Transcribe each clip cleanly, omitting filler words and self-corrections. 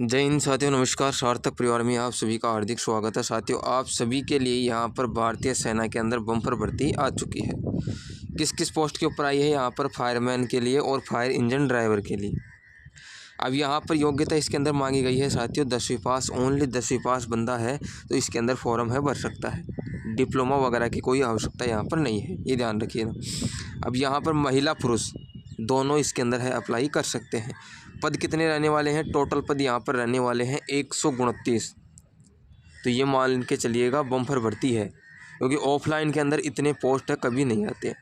जय हिंद साथियों, नमस्कार। सार्थक परिवार में आप सभी का हार्दिक स्वागत है। साथियों, आप सभी के लिए यहाँ पर भारतीय सेना के अंदर बम्पर भर्ती आ चुकी है। किस किस पोस्ट के ऊपर आई है यहाँ पर? फायरमैन के लिए और फायर इंजन ड्राइवर के लिए। अब यहाँ पर योग्यता इसके अंदर मांगी गई है साथियों 10वीं पास, ओनली 10वीं पास बंदा है तो इसके अंदर फॉर्म है भर सकता है। डिप्लोमा वगैरह की कोई आवश्यकता यहाँ पर नहीं है, ये ध्यान रखिए ना। अब यहाँ पर महिला पुरुष दोनों इसके अंदर है अप्लाई कर सकते हैं। पद कितने रहने वाले हैं? टोटल पद यहाँ पर रहने वाले हैं 129। तो ये मान के चलिएगा बम्पर भर्ती है, क्योंकि ऑफलाइन के अंदर इतने पोस्ट है कभी नहीं आते।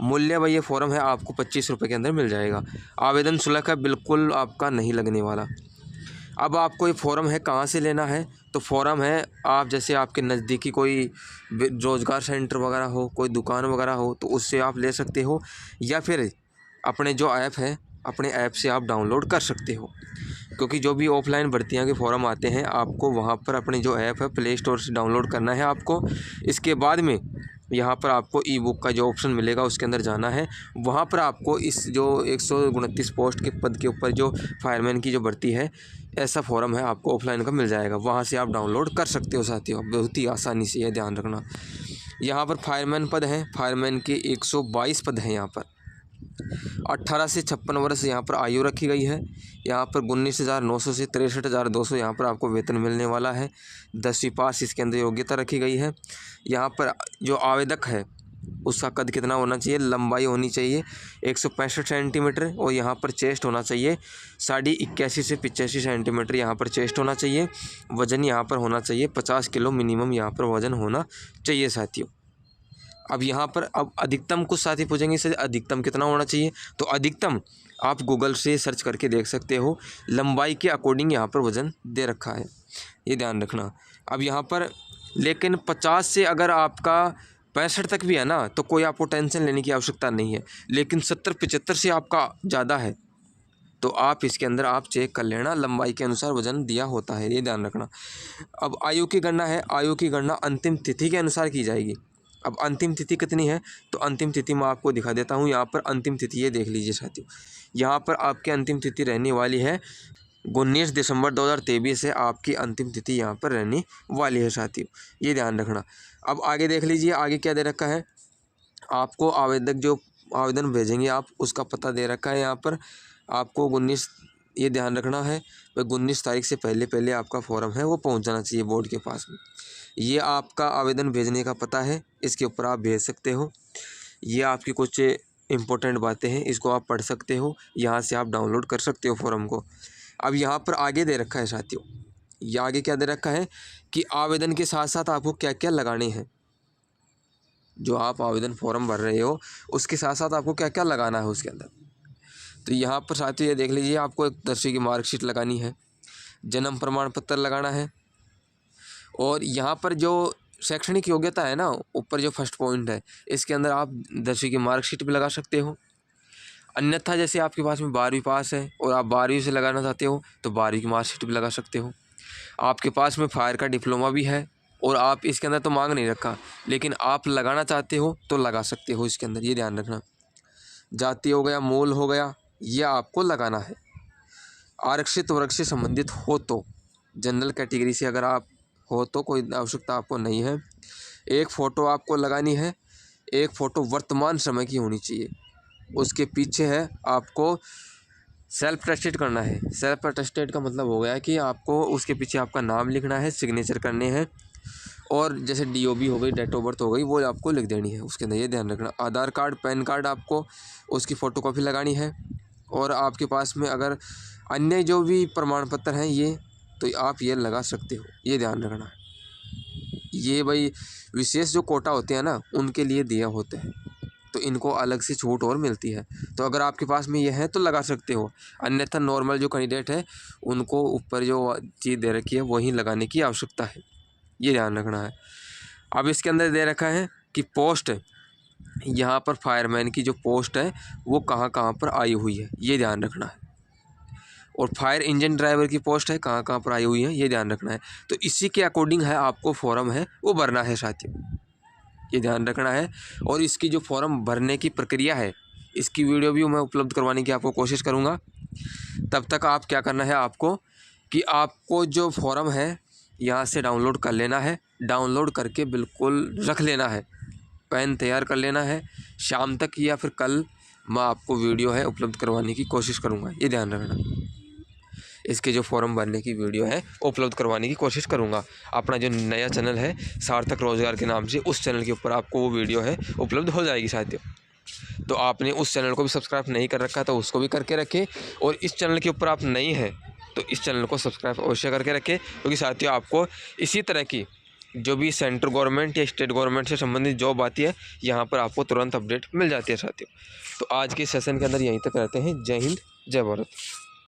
मूल्य भाई ये फॉर्म है आपको 25 रुपये के अंदर मिल जाएगा। आवेदन शुल्क है बिल्कुल आपका नहीं लगने वाला। अब आपको ये फॉर्म है कहाँ से लेना है? तो फॉर्म है आप जैसे आपके नज़दीकी कोई रोज़गार सेंटर वगैरह हो, कोई दुकान वगैरह हो तो उससे आप ले सकते हो, या फिर अपने जो ऐप है अपने ऐप से आप डाउनलोड कर सकते हो। क्योंकि जो भी ऑफलाइन भर्तियां के फॉर्म आते हैं आपको वहां पर अपने जो ऐप है प्ले स्टोर से डाउनलोड करना है आपको। इसके बाद में यहाँ पर आपको ई बुक का जो ऑप्शन मिलेगा उसके अंदर जाना है। वहाँ पर आपको इस जो 129 पोस्ट के पद के ऊपर जो फायरमैन की जो भर्ती है ऐसा फॉर्म है आपको ऑफलाइन का मिल जाएगा, वहाँ से आप डाउनलोड कर सकते हो साथियों, बहुत ही आसानी से। यह ध्यान रखना, यहाँ पर फायरमैन पद हैं, फायरमैन के 122 पद हैं। यहाँ पर 18 से 56 वर्ष यहाँ पर आयु रखी गई है। यहाँ पर 19,900 से 63,200 यहाँ पर आपको वेतन मिलने वाला है। 10वीं पास इसके अंदर योग्यता रखी गई है। यहाँ पर जो आवेदक है उसका कद कितना होना चाहिए? लंबाई होनी चाहिए 165 सेंटीमीटर और यहाँ पर चेस्ट होना चाहिए 81.5 से 85 सेंटीमीटर यहाँ पर चेस्ट होना चाहिए। वज़न यहाँ पर होना चाहिए 50 किलो मिनिमम यहाँ पर वज़न होना चाहिए साथियों। अब यहाँ पर अब अधिकतम कुछ साथी पूछेंगे सर अधिकतम कितना होना चाहिए? तो अधिकतम आप गूगल से सर्च करके देख सकते हो, लंबाई के अकॉर्डिंग यहाँ पर वज़न दे रखा है, ये ध्यान रखना। अब यहाँ पर लेकिन 50 से अगर आपका 65 तक भी है ना तो कोई आपको टेंशन लेने की आवश्यकता नहीं है। लेकिन 70-75 से आपका ज़्यादा है तो आप इसके अंदर आप चेक कर लेना, लंबाई के अनुसार वज़न दिया होता है, ये ध्यान रखना। अब आयु की गणना है, आयु की गणना अंतिम तिथि के अनुसार की जाएगी। अब अंतिम तिथि कितनी है? तो अंतिम तिथि मैं आपको दिखा देता हूँ। यहाँ पर अंतिम तिथि ये देख लीजिए साथियों, यहाँ पर आपकी अंतिम तिथि रहने वाली है 19 दिसंबर 2023 से आपकी अंतिम तिथि यहाँ पर रहने वाली है साथियों, ये ध्यान रखना। अब आगे देख लीजिए, आगे क्या दे रखा है आपको? आवेदक जो आवेदन भेजेंगे आप उसका पता दे रखा है यहाँ पर आपको 19, ये ध्यान रखना है भाई 19 तारीख से पहले पहले आपका फॉर्म है वो पहुँच जाना चाहिए बोर्ड के पास में। ये आपका आवेदन भेजने का पता है, इसके ऊपर आप भेज सकते हो। ये आपकी कुछ इम्पोर्टेंट बातें हैं, इसको आप पढ़ सकते हो, यहाँ से आप डाउनलोड कर सकते हो फॉर्म को। अब यहाँ पर आगे दे रखा है साथियों, ये आगे क्या दे रखा है कि आवेदन के साथ साथ आपको क्या क्या लगाने हैं। जो आप आवेदन फॉर्म भर रहे हो उसके साथ साथ आपको क्या क्या लगाना है उसके अंदर। तो यहाँ पर साथियों ये देख लीजिए, आपको एक 10वीं की मार्कशीट लगानी है, जन्म प्रमाण पत्र लगाना है, और यहाँ पर जो शैक्षणिक योग्यता है ना ऊपर जो फर्स्ट पॉइंट है इसके अंदर आप 10वीं की मार्कशीट भी लगा सकते हो। अन्यथा जैसे आपके पास में 12वीं पास है और आप 12वीं से लगाना चाहते हो तो 12वीं की मार्कशीट भी लगा सकते हो। आपके पास में फायर का डिप्लोमा भी है और आप इसके अंदर तो मांग नहीं रखा, लेकिन आप लगाना चाहते हो तो लगा सकते हो इसके अंदर, ये ध्यान रखना। जाति हो गया, मूल हो गया, ये आपको लगाना है। आरक्षित वर्ग से संबंधित हो तो, जनरल कैटेगरी से अगर आप हो तो कोई आवश्यकता आपको नहीं है। एक फ़ोटो आपको लगानी है, एक फ़ोटो वर्तमान समय की होनी चाहिए। उसके पीछे है आपको सेल्फ अटेस्टेड करना है। सेल्फ अटेस्टेड का मतलब हो गया कि आपको उसके पीछे आपका नाम लिखना है, सिग्नेचर करने हैं, और जैसे DOB हो गई, डेट ऑफ बर्थ हो गई, वो आपको लिख देनी है उसके अंदर, ये ध्यान रखना। आधार कार्ड, पैन कार्ड आपको उसकी फ़ोटोकॉपी लगानी है, और आपके पास में अगर अन्य जो भी प्रमाण पत्र हैं ये तो आप ये लगा सकते हो, ये ध्यान रखना। ये भाई विशेष जो कोटा होते हैं ना उनके लिए दिया होते हैं, तो इनको अलग से छूट और मिलती है। तो अगर आपके पास में ये है तो लगा सकते हो, अन्यथा नॉर्मल जो कैंडिडेट है उनको ऊपर जो चीज़ दे रखी है वही लगाने की आवश्यकता है, ये ध्यान रखना है। अब इसके अंदर दे रखा है कि पोस्ट, यहाँ पर फायरमैन की जो पोस्ट है वो कहाँ कहाँ पर आई हुई है, ये ध्यान रखना है। और फायर इंजन ड्राइवर की पोस्ट है कहाँ कहाँ पर आई हुई है, ये ध्यान रखना है। तो इसी के अकॉर्डिंग है आपको फॉर्म है वो भरना है साथियों, ये ध्यान रखना है। और इसकी जो फॉर्म भरने की प्रक्रिया है इसकी वीडियो भी मैं उपलब्ध करवाने की आपको कोशिश करूँगा। तब तक आप क्या करना है आपको कि आपको जो फॉर्म है यहाँ से डाउनलोड कर लेना है, डाउनलोड करके बिल्कुल रख लेना है, पेन तैयार कर लेना है। शाम तक या फिर कल मैं आपको वीडियो है उपलब्ध करवाने की कोशिश करूँगा, ये ध्यान रखना। इसके जो फॉर्म भरने की वीडियो है उपलब्ध करवाने की कोशिश करूँगा। अपना जो नया चैनल है सार्थक रोजगार के नाम से, उस चैनल के ऊपर आपको वो वीडियो है उपलब्ध हो जाएगी साथियों। तो आपने उस चैनल को भी सब्सक्राइब नहीं कर रखा तो उसको भी करके रखें, और इस चैनल के ऊपर आप नहीं हैं तो इस चैनल को सब्सक्राइब अवश्य करके रखें, क्योंकि साथियों आपको इसी तरह की जो भी सेंट्रल गवर्नमेंट या स्टेट गवर्नमेंट से संबंधित जॉब आती है यहाँ पर आपको तुरंत अपडेट मिल जाती है साथियों। तो आज के सेशन के अंदर यहीं तक रहते हैं। जय हिंद, जय भारत।